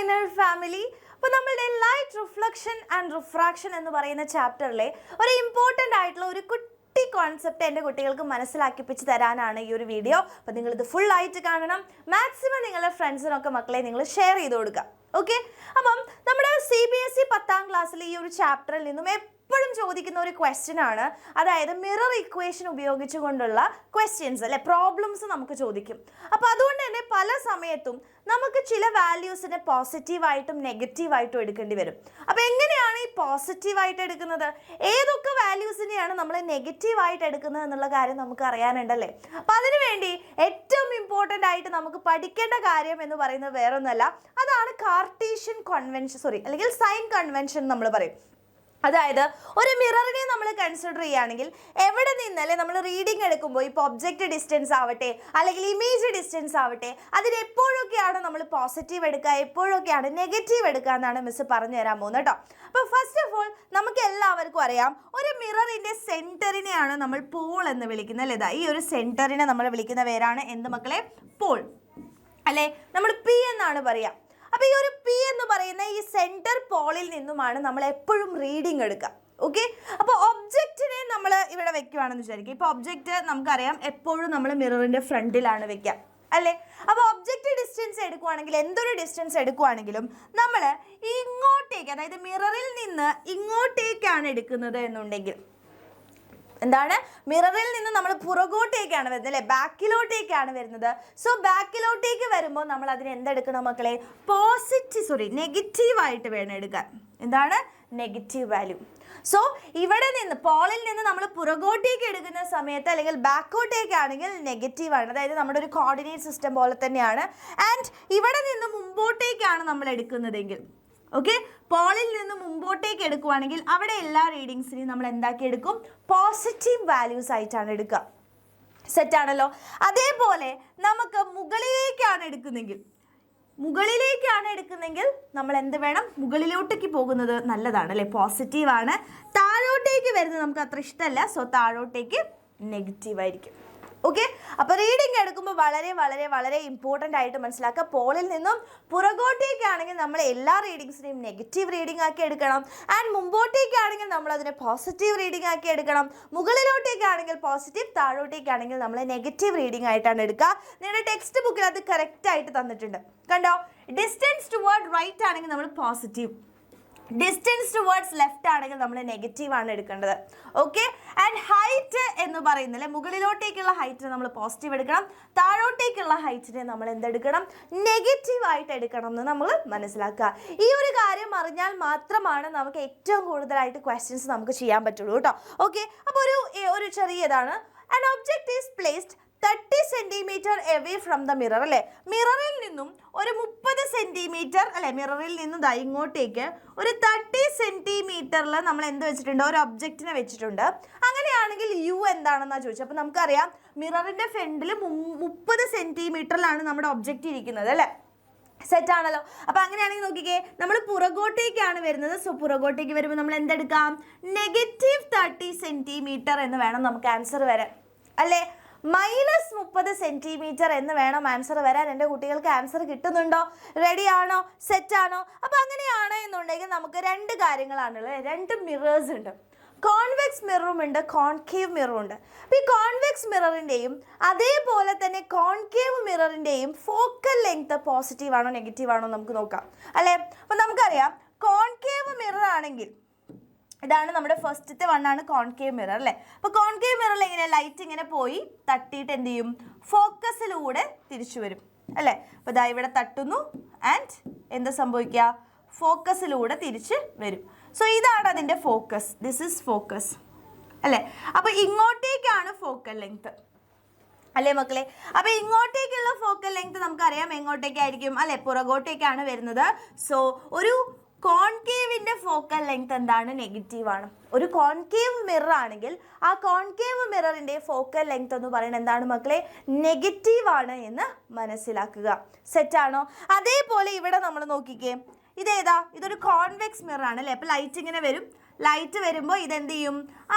inner family. അപ്പോൾ നമ്മളുടെ light reflection and refraction എന്ന് പറയുന്ന ചാപ്റ്ററിലെ ഒരു ഇമ്പോർട്ടൻ്റ് ആയിട്ടുള്ള ഒരു കുട്ടി കോൺസെപ്റ്റ് എൻ്റെ കുട്ടികൾക്ക് മനസ്സിലാക്കിപ്പിച്ച് തരാനാണ് ഈ ഒരു വീഡിയോ. അപ്പോൾ നിങ്ങളിത് ഫുൾ ആയിട്ട് കാണണം. മാക്സിമം നിങ്ങളുടെ ഫ്രണ്ട്സിനൊക്കെ മക്കളെ നിങ്ങൾ ഷെയർ ചെയ്ത് കൊടുക്കുക. ഓക്കെ, അപ്പം നമ്മുടെ CBSE 10ാം ക്ലാസ്സിൽ ഈ ഒരു ചാപ്റ്ററിൽ നിന്നും എപ്പോഴും ചോദിക്കുന്ന ഒരു ക്വസ്റ്റ്യൻ ആണ്, അതായത് മിറർ ഇക്വേഷൻ ഉപയോഗിച്ചുകൊണ്ടുള്ള ക്വസ്റ്റ്യൻസ് അല്ലെ, പ്രോബ്ലംസ് നമുക്ക് ചോദിക്കും. അപ്പോൾ അതുകൊണ്ട് തന്നെ പല സമയത്തും നമുക്ക് ചില വാല്യൂസിനെ പോസിറ്റീവായിട്ടും നെഗറ്റീവായിട്ടും എടുക്കേണ്ടി വരും. അപ്പോൾ എങ്ങനെയാണ് ഈ പോസിറ്റീവായിട്ട് എടുക്കുന്നത്, ഏതൊക്കെ വാല്യൂസിനെയാണ് നമ്മൾ നെഗറ്റീവായിട്ട് എടുക്കുന്നത് എന്നുള്ള കാര്യം നമുക്ക് അറിയാനുണ്ടല്ലേ. അപ്പോൾ അതിനുവേണ്ടി ഏറ്റവും ഇമ്പോർട്ടൻ്റ് ആയിട്ട് നമുക്ക് പഠിക്കേണ്ട കാര്യം എന്ന് പറയുന്നത് വേറൊന്നുമല്ല, അതാണ് കാർട്ടീഷ്യൻ കൺവെൻഷൻ, അല്ലെങ്കിൽ സൈൻ കൺവെൻഷൻ നമ്മൾ പറയും. അതായത് ഒരു മിററിനെ നമ്മൾ കൺസിഡർ ചെയ്യുകയാണെങ്കിൽ എവിടെ നിന്നല്ലേ നമ്മൾ റീഡിങ് എടുക്കുമ്പോൾ ഇപ്പോൾ ഒബ്ജക്റ്റ് ഡിസ്റ്റൻസ് ആവട്ടെ അല്ലെങ്കിൽ ഇമേജ് ഡിസ്റ്റൻസ് ആവട്ടെ, അതിനെപ്പോഴൊക്കെയാണ് നമ്മൾ പോസിറ്റീവ് എടുക്കുക, എപ്പോഴൊക്കെയാണ് നെഗറ്റീവ് എടുക്കുക എന്നാണ് മിസ് പറഞ്ഞു തരാൻ പോകുന്നത് കേട്ടോ. അപ്പോൾ ഫസ്റ്റ് ഓഫ് ഓൾ നമുക്ക് എല്ലാവർക്കും അറിയാം, ഒരു മിററിൻ്റെ സെൻറ്ററിനെയാണ് നമ്മൾ പോൾ എന്ന് വിളിക്കുന്നത് അല്ലേ. ഈ ഒരു സെൻറ്ററിനെ നമ്മൾ വിളിക്കുന്ന പേരാണ് എന്ത് മക്കളെ, പോൾ അല്ലേ, നമ്മൾ P എന്നാണ് പറയുക. അപ്പോൾ ഈ ഒരു P എന്ന് പറയുന്ന ഈ സെൻറ്റർ പോളിൽ നിന്നുമാണ് നമ്മൾ എപ്പോഴും റീഡിങ് എടുക്കുക. ഓക്കെ, അപ്പോൾ ഒബ്ജക്റ്റിനെ നമ്മൾ ഇവിടെ വെക്കുകയാണെന്ന് വിചാരിക്കുക. ഇപ്പോൾ ഒബ്ജക്റ്റ് നമുക്കറിയാം എപ്പോഴും നമ്മൾ മിററിൻ്റെ ഫ്രണ്ടിലാണ് വെക്കുക അല്ലേ. അപ്പോൾ ഒബ്ജക്റ്റ് ഡിസ്റ്റൻസ് എടുക്കുവാണെങ്കിൽ, എന്തൊരു ഡിസ്റ്റൻസ് എടുക്കുവാണെങ്കിലും നമ്മൾ ഇങ്ങോട്ടേക്ക്, അതായത് മിററിൽ നിന്ന് ഇങ്ങോട്ടേക്കാണ് എടുക്കുന്നത് എന്നുണ്ടെങ്കിൽ എന്താണ്, മിററിൽ നിന്ന് നമ്മൾ പുറകോട്ടേക്കാണ് വരുന്നത് അല്ലേ, ബാക്കിലോട്ടേക്കാണ് വരുന്നത്. സോ ബാക്കിലോട്ടേക്ക് വരുമ്പോൾ നമ്മൾ അതിന് എന്തെടുക്കണം മക്കളെ, നെഗറ്റീവായിട്ട് വേണം എടുക്കാൻ. എന്താണ്, നെഗറ്റീവ് വാല്യൂ. സോ ഇവിടെ നിന്ന് പോളിൽ നിന്ന് നമ്മൾ പുറകോട്ടേക്ക് എടുക്കുന്ന സമയത്ത് അല്ലെങ്കിൽ ബാക്കോട്ടേക്കാണെങ്കിൽ നെഗറ്റീവാണ്, അതായത് നമ്മുടെ ഒരു കോർഡിനേറ്റ് സിസ്റ്റം പോലെ തന്നെയാണ്. ആൻഡ് ഇവിടെ നിന്ന് മുമ്പോട്ടേക്കാണ് നമ്മൾ എടുക്കുന്നതെങ്കിൽ, ഓക്കെ, പോളിൽ നിന്ന് മുമ്പോട്ടേക്ക് എടുക്കുവാണെങ്കിൽ അവിടെ എല്ലാ റീഡിങ്സിനെയും നമ്മൾ എന്താക്കി എടുക്കും, പോസിറ്റീവ് വാല്യൂസ് ആയിട്ടാണ് എടുക്കുക. സെറ്റാണല്ലോ. അതേപോലെ നമുക്ക് മുകളിലേക്കാണ് എടുക്കുന്നെങ്കിൽ നമ്മൾ എന്ത് വേണം, മുകളിലോട്ടേക്ക് പോകുന്നത് നല്ലതാണ് അല്ലേ, പോസിറ്റീവാണ്. താഴോട്ടേക്ക് വരുന്നത് നമുക്ക് അത്ര ഇഷ്ടമല്ല, സോ താഴോട്ടേക്ക് നെഗറ്റീവ് ആയിരിക്കും. ഓക്കെ, അപ്പോൾ റീഡിങ് എടുക്കുമ്പോൾ വളരെ വളരെ വളരെ ഇമ്പോർട്ടൻ്റ് ആയിട്ട് മനസ്സിലാക്കുക, പോളിൽ നിന്നും പുറകോട്ടേക്കാണെങ്കിൽ നമ്മൾ എല്ലാ റീഡിങ്സിനെയും നെഗറ്റീവ് റീഡിംഗ് ആക്കി എടുക്കണം. ആൻഡ് മുമ്പോട്ടേക്കാണെങ്കിൽ നമ്മൾ അതിനെ പോസിറ്റീവ് റീഡിംഗ് ആക്കി എടുക്കണം. മുകളിലോട്ടേക്കാണെങ്കിൽ പോസിറ്റീവ്, താഴോട്ടേക്കാണെങ്കിൽ നമ്മൾ നെഗറ്റീവ് റീഡിംഗ് ആയിട്ടാണ് എടുക്കുക. നിങ്ങളുടെ ടെക്സ്റ്റ് ബുക്കിൽ അത് കറക്റ്റ് ആയിട്ട് തന്നിട്ടുണ്ട് കണ്ടോ. ഡിസ്റ്റൻസ് ടുവേർഡ് റൈറ്റ് ആണെങ്കിൽ നമ്മൾ പോസിറ്റീവ്, ഡിസ്റ്റൻസ് ടുവേർഡ്സ് ലെഫ്റ്റ് ആണെങ്കിൽ നമ്മൾ നെഗറ്റീവ് ആണ് എടുക്കേണ്ടത്. ഓക്കെ, ആൻഡ് ഹൈറ്റ് എന്ന് പറയുന്നില്ലേ, മുകളിലോട്ടേക്കുള്ള ഹൈറ്റിനെ നമ്മൾ പോസിറ്റീവ് എടുക്കണം, താഴോട്ടേക്കുള്ള ഹൈറ്റിനെ നമ്മൾ എന്തെടുക്കണം, നെഗറ്റീവ് ആയിട്ട് എടുക്കണം എന്ന് നമ്മൾ മനസ്സിലാക്കുക. ഈ ഒരു കാര്യം അറിഞ്ഞാൽ മാത്രമാണ് നമുക്ക് ഏറ്റവും കൂടുതലായിട്ട് ക്വസ്റ്റ്യൻസ് നമുക്ക് ചെയ്യാൻ പറ്റുള്ളൂ കേട്ടോ. ഓക്കെ, അപ്പോൾ ഒരു ചെറിയതാണ്, an object is placed 30 centimetre away from the mirror അല്ലേ. മിററിൽ നിന്നും ഒരു 30 സെൻറ്റിമീറ്റർ അല്ലേ, മിററിൽ നിന്നും ഇങ്ങോട്ടേക്ക് ഒരു 30 സെൻറ്റിമീറ്ററിൽ നമ്മൾ എന്ത് വെച്ചിട്ടുണ്ട്, ഒരു ഒബ്ജക്റ്റിനെ വെച്ചിട്ടുണ്ട്. അങ്ങനെയാണെങ്കിൽ യു എന്താണെന്നാണ് ചോദിച്ചത്. അപ്പോൾ നമുക്കറിയാം മിററിൻ്റെ ഫ്രണ്ടിൽ 30 സെൻറ്റിമീറ്ററിലാണ് നമ്മുടെ ഒബ്ജക്റ്റ് ഇരിക്കുന്നത് അല്ലേ. സെറ്റാണല്ലോ. അപ്പോൾ അങ്ങനെയാണെങ്കിൽ നോക്കിക്കേ, നമ്മൾ പുറകോട്ടേക്കാണ് വരുന്നത്. സോ പുറകോട്ടേക്ക് വരുമ്പോൾ നമ്മൾ എന്തെടുക്കാം, -30 സെൻറ്റിമീറ്റർ എന്ന് വേണം നമുക്ക് ആൻസർ വരാൻ അല്ലേ. -30 സെൻറ്റിമീറ്റർ എന്ന് വേണം ആൻസർ വരാൻ. എൻ്റെ കുട്ടികൾക്ക് ആൻസർ കിട്ടുന്നുണ്ടോ, റെഡിയാണോ, സെറ്റാണോ? അപ്പോൾ അങ്ങനെയാണ് എന്നുണ്ടെങ്കിൽ നമുക്ക് രണ്ട് കാര്യങ്ങളാണുള്ളത്, രണ്ട് മിറേഴ്സ് ഉണ്ട്, കോൺവെക്സ് മിററും ഉണ്ട്, കോൺകേവ് മിററും ഉണ്ട്. അപ്പോൾ ഈ കോൺവെക്സ് മിററിൻ്റെയും അതേപോലെ തന്നെ കോൺകേവ് മിററിൻ്റെയും ഫോക്കൽ ലെങ്ത് പോസിറ്റീവ് ആണോ നെഗറ്റീവ് ആണോ നമുക്ക് നോക്കാം അല്ലേ. അപ്പോൾ നമുക്കറിയാം കോൺകേവ് മിറർ ആണെങ്കിൽ ഇതാണ് നമ്മുടെ ഫസ്റ്റത്തെ വണ്ണാണ് കോൺകേവ് മിറർ അല്ലേ. അപ്പോൾ കോൺകേവ് മിററിൽ എങ്ങനെ, ലൈറ്റ് ഇങ്ങനെ പോയി തട്ടിയിട്ട് എന്ത് ചെയ്യും, ഫോക്കസിലൂടെ തിരിച്ചു വരും അല്ലേ. അപ്പോൾ ഇതാ ഇവിടെ തട്ടുന്നു ആൻഡ് എന്താ സംഭവിക്കുക, ഫോക്കസിലൂടെ തിരിച്ച് വരും. സോ ഇതാണ് അതിൻ്റെ ഫോക്കസ്, ദിസ് ഈസ് ഫോക്കസ് അല്ലേ. അപ്പോൾ ഇങ്ങോട്ടേക്കാണ് ഫോക്കൽ ലെങ്ത് അല്ലേ മക്കളെ. അപ്പോൾ ഇങ്ങോട്ടേക്കുള്ള ഫോക്കൽ ലെങ്ത് നമുക്കറിയാം എങ്ങോട്ടേക്കായിരിക്കും അല്ലേ, പുറകോട്ടേക്കാണ് വരുന്നത്. സോ ഒരു കോൺകേവിൻ്റെ ഫോക്കൽ ലെങ്ത് എന്താണ്, നെഗറ്റീവ് ആണ്. ഒരു കോൺകേവ് മിറർ ആണെങ്കിൽ ആ കോൺകേവ് മിററിൻ്റെ ഫോക്കൽ ലെങ്ത് എന്ന് പറയുന്നത് എന്താണ് മക്കളെ, നെഗറ്റീവ് ആണ് എന്ന് മനസ്സിലാക്കുക. സെറ്റാണോ? അതേപോലെ ഇവിടെ നമ്മൾ നോക്കിക്കേ, ഇതേതാ, ഇതൊരു കോൺവെക്സ് മിറർ ആണ് അല്ലേ. അപ്പോൾ ലൈറ്റ് ഇങ്ങനെ വരും, ലൈറ്റ് വരുമ്പോൾ ഇതെന്ത് ചെയ്യും,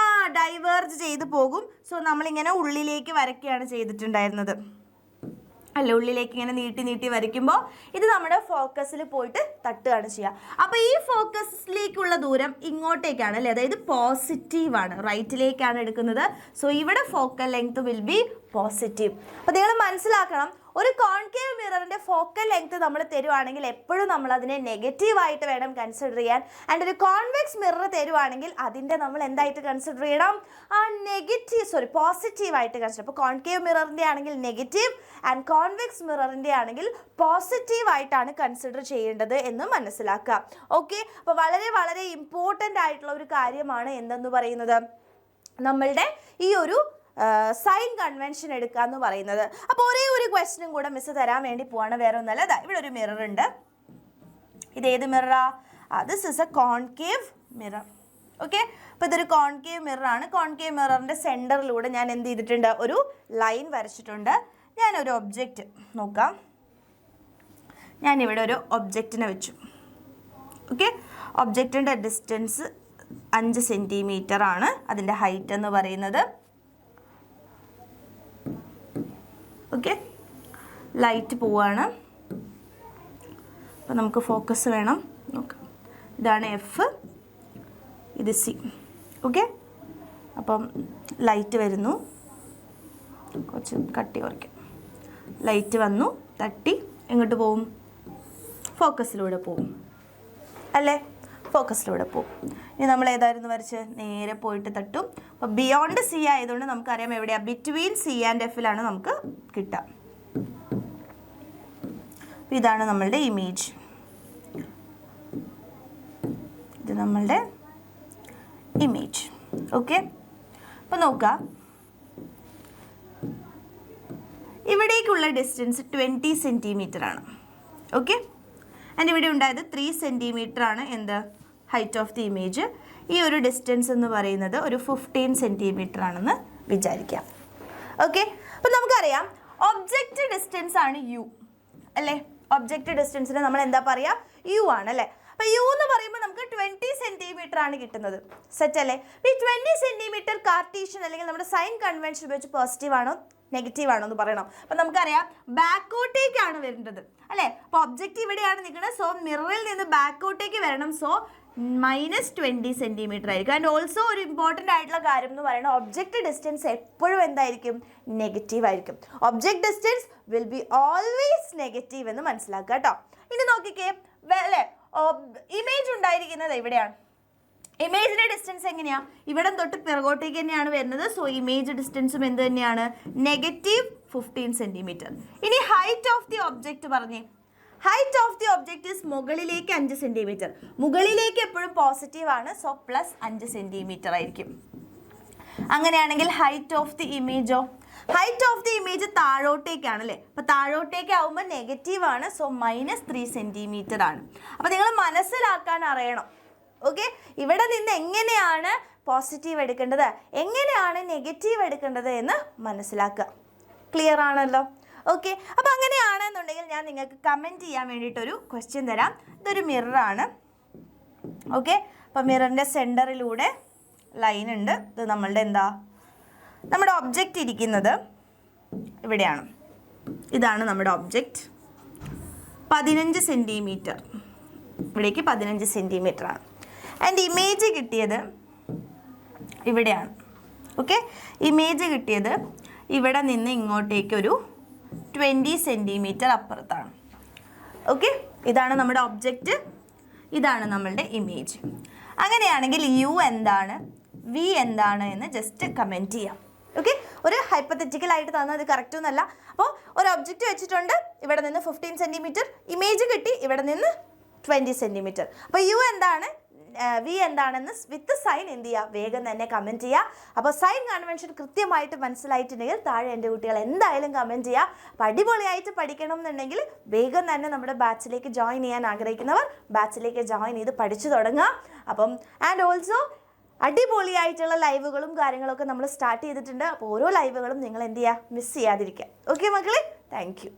ഡൈവേർജ് ചെയ്ത് പോകും. സോ നമ്മളിങ്ങനെ ഉള്ളിലേക്ക് വരയ്ക്കുകയാണ് ചെയ്തിട്ടുണ്ടായിരുന്നത് അല്ല, ഉള്ളിലേക്ക് ഇങ്ങനെ നീട്ടി നീട്ടി വരയ്ക്കുമ്പോൾ ഇത് നമ്മുടെ ഫോക്കസിൽ പോയിട്ട് തട്ടുകയാണ് ചെയ്യുക. അപ്പോൾ ഈ ഫോക്കസിലേക്കുള്ള ദൂരം ഇങ്ങോട്ടേക്കാണ് അല്ലേ, അതായത് പോസിറ്റീവാണ്, റൈറ്റിലേക്കാണ് എടുക്കുന്നത്. സോ ഇവിടെ focal length will be positive. അപ്പോൾ നിങ്ങൾ മനസ്സിലാക്കണം, ഒരു കോൺകേവ് മിററിൻ്റെ ഫോക്കൽ ലെങ്ത് നമ്മൾ തരുവാണെങ്കിൽ എപ്പോഴും നമ്മൾ അതിനെ നെഗറ്റീവായിട്ട് വേണം കൺസിഡർ ചെയ്യാൻ. ആൻഡ് ഒരു കോൺവെക്സ് മിറർ തരുവാണെങ്കിൽ അതിൻ്റെ നമ്മൾ എന്തായിട്ട് കൺസിഡർ ചെയ്യണം, പോസിറ്റീവായിട്ട് കൺസിഡർ. അപ്പോൾ കോൺകേവ് മിററിൻ്റെ ആണെങ്കിൽ നെഗറ്റീവ് ആൻഡ് കോൺവെക്സ് മിററിൻ്റെ ആണെങ്കിൽ പോസിറ്റീവായിട്ടാണ് കൺസിഡർ ചെയ്യേണ്ടത് എന്ന് മനസ്സിലാക്കുക. ഓക്കെ, അപ്പോൾ വളരെ വളരെ ഇമ്പോർട്ടൻ്റ് ആയിട്ടുള്ള ഒരു കാര്യമാണ് എന്തെന്ന് പറയുന്നത്, നമ്മളുടെ ഈ ഒരു സൈൻ കൺവെൻഷൻ എടുക്കുക എന്ന് പറയുന്നത്. അപ്പോൾ ഒരേ ഒരു ക്വസ്റ്റ്യനും കൂടെ മിസ് തരാൻ വേണ്ടി പോവാണ്, വേറെ ഒന്നല്ല. അതാ ഇവിടെ ഒരു മിറർ ഉണ്ട്. ഇത് ഏത് മിററാ? This is a concave mirror. Okay, അപ്പോൾ ഇതൊരു കോൺകേവ് മിററാണ്. കോൺകേവ് മിററിൻ്റെ സെൻറ്ററിലൂടെ ഞാൻ എന്ത് ചെയ്തിട്ടുണ്ട്, ഒരു ലൈൻ വരച്ചിട്ടുണ്ട്. ഞാനൊരു ഒബ്ജക്റ്റ് നോക്കാം. ഞാനിവിടെ ഒരു ഒബ്ജക്റ്റിനെ വെച്ചു. ഓക്കെ, ഒബ്ജക്റ്റിൻ്റെ ഡിസ്റ്റൻസ് 5 സെൻറ്റിമീറ്റർ ആണ്, അതിൻ്റെ ഹൈറ്റ് എന്ന് പറയുന്നത്. ഓക്കെ, ലൈറ്റ് പോവാണ്. അപ്പോൾ നമുക്ക് ഫോക്കസ് വേണം. നോക്കാം, ഇതാണ് എഫ്, ഇത് സി. ഓക്കെ, അപ്പം ലൈറ്റ് വരുന്നു, കുറച്ച് കട്ടി കുറയ്ക്കാം. ലൈറ്റ് വന്നു, തട്ടി എങ്ങോട്ട് പോവും? ഫോക്കസിലൂടെ പോവും അല്ലേ, ഫോക്കസിലൂടെ പോവും. ഇനി നമ്മൾ ഏതായിരുന്നു വരച്ച്, നേരെ പോയിട്ട് തട്ടും. അപ്പോൾ ബിയോണ്ട് സി ആയതുകൊണ്ട് നമുക്കറിയാം എവിടെയാണ്, ബിറ്റ്വീൻ സി ആൻഡ് എഫിലാണ് നമുക്ക് കിട്ടുക. ഇതാണ് നമ്മളുടെ ഇമേജ്, ഇത് നമ്മളുടെ ഇമേജ്. ഓക്കെ, അപ്പോൾ നോക്കാം, ഇവിടേക്കുള്ള ഡിസ്റ്റൻസ് 20 സെൻറ്റിമീറ്റർ ആണ്. ഓക്കെ, ആൻഡ് ഇവിടെ ഉണ്ടായത് 3 സെൻറ്റിമീറ്റർ ആണ് എന്ത്, ഹൈറ്റ് ഓഫ് ദി ഇമേജ്. ഈ ഒരു ഡിസ്റ്റൻസ് എന്ന് പറയുന്നത് ഒരു 15 സെൻറ്റിമീറ്റർ ആണെന്ന് വിചാരിക്കാം. ഓക്കെ, അപ്പോൾ നമുക്കറിയാം ഒബ്ജക്റ്റ് ഡിസ്റ്റൻസ് ആണ് യു അല്ലേ, ഒബ്ജക്റ്റ് ഡിസ്റ്റൻസിന് നമ്മൾ എന്താ പറയുക, യു ആണ് അല്ലേ. അപ്പോൾ യു എന്ന് പറയുമ്പോൾ നമുക്ക് 20 സെൻറ്റിമീറ്റർ ആണ് കിട്ടുന്നത്. സെറ്റ് അല്ലേ. ഈ 20 സെൻറ്റിമീറ്റർ കാർട്ടീഷ്യൻ അല്ലെങ്കിൽ നമ്മുടെ സൈൻ കൺവെൻഷൻ ഉപയോഗിച്ച് പോസിറ്റീവ് ആണോ നെഗറ്റീവ് ആണോ എന്ന് പറയണം. അപ്പം നമുക്കറിയാം ബാക്കോട്ടേക്കാണ് വരേണ്ടത് അല്ലേ. അപ്പോൾ ഒബ്ജക്റ്റ് ഇവിടെയാണ് നിൽക്കുന്നത്. സോ മിററിൽ നിന്ന് ബാക്കോട്ടേക്ക് വരണം. സോ -20 സെൻറ്റിമീറ്റർ ആയിരിക്കും. ആൻഡ് ഓൾസോ ഒരു ഇമ്പോർട്ടൻ്റ് ആയിട്ടുള്ള കാര്യം എന്ന് പറയുന്നത് ഒബ്ജക്റ്റ് ഡിസ്റ്റൻസ് എപ്പോഴും എന്തായിരിക്കും, നെഗറ്റീവ് ആയിരിക്കും. Object distance will be always negative എന്ന് മനസ്സിലാക്കുക കേട്ടോ. ഇനി നോക്കിക്കേ അല്ലേ, ഇമേജ് ഉണ്ടായിരിക്കുന്നത് എവിടെയാണ്, ഇമേജിൻ്റെ ഡിസ്റ്റൻസ് എങ്ങനെയാണ്, ഇവിടെ തൊട്ട് പിറകോട്ടേക്ക് തന്നെയാണ് വരുന്നത്. സോ ഇമേജ് ഡിസ്റ്റൻസും എന്ത് തന്നെയാണ്, -15 സെൻറ്റിമീറ്റർ. ഇനി ഹൈറ്റ് ഓഫ് ദി ഒബ്ജക്റ്റ് പറഞ്ഞേ, height of the object is മുകളിലേക്ക് 5 സെൻറ്റിമീറ്റർ. മുകളിലേക്ക് എപ്പോഴും പോസിറ്റീവ് ആണ്. സോ +5 സെൻറ്റിമീറ്റർ ആയിരിക്കും. അങ്ങനെയാണെങ്കിൽ ഹൈറ്റ് ഓഫ് ദി ഇമേജോ, ഹൈറ്റ് ഓഫ് ദി ഇമേജ് താഴോട്ടേക്കാണ് അല്ലേ. അപ്പോൾ താഴോട്ടേക്ക് ആവുമ്പോൾ നെഗറ്റീവ് ആണ്. സോ -3 സെൻറ്റിമീറ്റർ ആണ്. അപ്പോൾ നിങ്ങൾ മനസ്സിലാക്കാൻ അറിയണം. ഓക്കെ, ഇവിടെ നിന്ന് എങ്ങനെയാണ് പോസിറ്റീവ് എടുക്കേണ്ടത്, എങ്ങനെയാണ് നെഗറ്റീവ് എടുക്കേണ്ടത് എന്ന് മനസ്സിലാക്കുക. ക്ലിയർ ആണല്ലോ. ഓക്കെ, അപ്പോൾ അങ്ങനെയാണെന്നുണ്ടെങ്കിൽ ഞാൻ നിങ്ങൾക്ക് കമൻറ്റ് ചെയ്യാൻ വേണ്ടിയിട്ടൊരു ക്വസ്റ്റ്യൻ തരാം. ഇതൊരു മിററാണ്. ഓക്കെ, അപ്പോൾ മിററിൻ്റെ സെൻറ്ററിലൂടെ ലൈൻ ഉണ്ട്. ഇത് നമ്മളുടെ എന്താ, നമ്മുടെ ഒബ്ജക്റ്റ് ഇരിക്കുന്നത് ഇവിടെയാണ്. ഇതാണ് നമ്മുടെ ഒബ്ജക്റ്റ്. 15 സെൻറ്റിമീറ്റർ, ഇവിടേക്ക് 15 സെൻറ്റിമീറ്റർ ആണ്. ആൻഡ് ഇമേജ് കിട്ടിയത് ഇവിടെയാണ്. ഓക്കെ, ഇമേജ് കിട്ടിയത് ഇവിടെ നിന്ന് ഇങ്ങോട്ടേക്കൊരു 20 സെൻറ്റിമീറ്റർ അപ്പുറത്താണ്. ഓക്കെ, ഇതാണ് നമ്മുടെ ഒബ്ജക്റ്റ്, ഇതാണ് നമ്മളുടെ ഇമേജ്. അങ്ങനെയാണെങ്കിൽ യു എന്താണ്, വി എന്താണ് എന്ന് ജസ്റ്റ് കമൻറ്റ് ചെയ്യാം. ഓക്കെ, ഒരു ഹൈപ്പത്തറ്റിക്കലായിട്ട് തന്നത് കറക്റ്റ് ഒന്നല്ല. അപ്പോൾ ഒരു ഒബ്ജക്റ്റ് വെച്ചിട്ടുണ്ട്, ഇവിടെ നിന്ന് 15 സെൻറ്റിമീറ്റർ, ഇമേജ് കിട്ടി ഇവിടെ നിന്ന് 20 സെൻറ്റിമീറ്റർ. അപ്പോൾ യു എന്താണ്, വി എന്താണെന്ന് വിത്ത് സൈൻ എന്ത് ചെയ്യുക, വേഗം തന്നെ കമൻറ്റ് ചെയ്യുക. അപ്പോൾ സൈൻ കൺവെൻഷൻ കൃത്യമായിട്ട് മനസ്സിലായിട്ടുണ്ടെങ്കിൽ താഴെ എൻ്റെ കുട്ടികൾ എന്തായാലും കമൻറ്റ് ചെയ്യുക. അപ്പോൾ അടിപൊളിയായിട്ട് പഠിക്കണം എന്നുണ്ടെങ്കിൽ വേഗം തന്നെ നമ്മുടെ ബാച്ചിലേക്ക് ജോയിൻ ചെയ്യാൻ ആഗ്രഹിക്കുന്നവർ ബാച്ചിലേക്ക് ജോയിൻ ചെയ്ത് പഠിച്ചു തുടങ്ങുക. അപ്പം ആൻഡ് ഓൾസോ അടിപൊളിയായിട്ടുള്ള ലൈവുകളും കാര്യങ്ങളൊക്കെ നമ്മൾ സ്റ്റാർട്ട് ചെയ്തിട്ടുണ്ട്. അപ്പോൾ ഓരോ ലൈവുകളും നിങ്ങൾ എന്ത് ചെയ്യുക, മിസ് ചെയ്യാതിരിക്കുക. ഓക്കെ മക്കളെ, താങ്ക് യു.